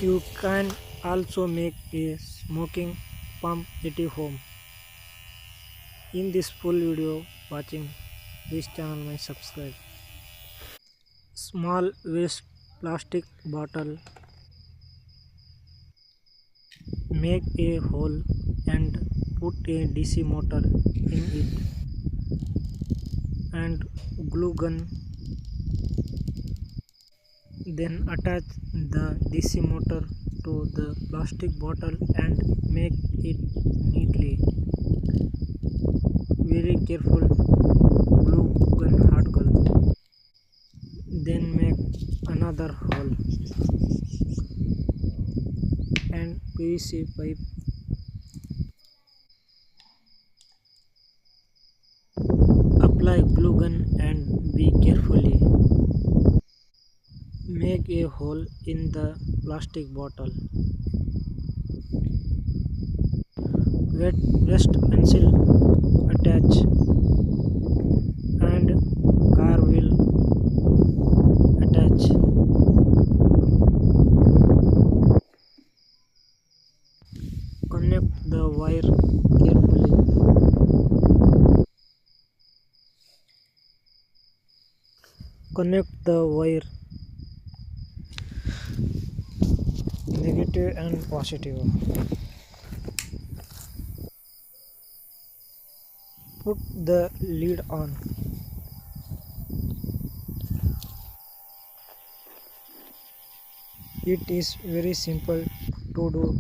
You can also make a smoking pump at home. In this full video watching this channel may subscribe. Small waste plastic bottle. Make a hole and put a DC motor in it and glue gun. Then attach the DC motor to the plastic bottle and make it neatly. Very careful, glue gun hard glue. Then make another hole and PVC pipe. Apply glue gun and be carefully. Make a hole in the plastic bottle. Wet waste pencil attach and car wheel attach. Connect the wire carefully. Connect the wire negative and positive. Put the lid on. It is very simple to do.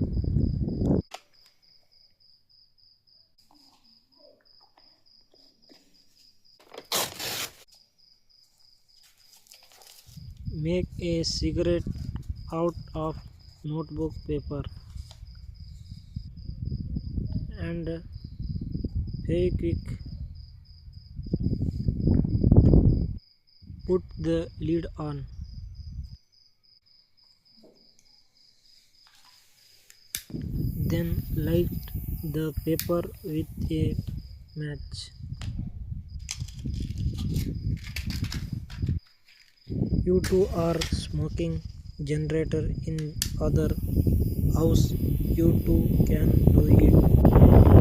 Make a cigarette out of notebook paper and Fevikwik. Put the lid on. Then light the paper with a match. You too are smoking generator in other house. You too can do it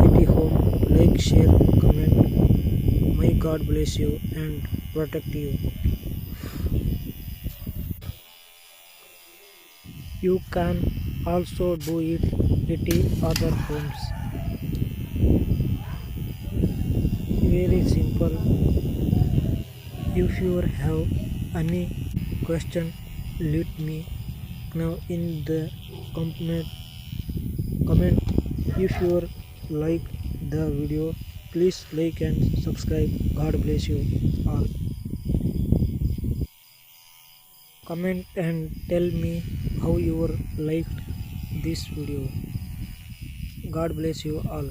at home. Like, share, comment. May God bless you and protect you. You can also do it at other homes. Very simple. If you have any question, let me know in the comment. If you like the video, please like and subscribe. God bless you all. Comment and tell me how you liked this video. God bless you all.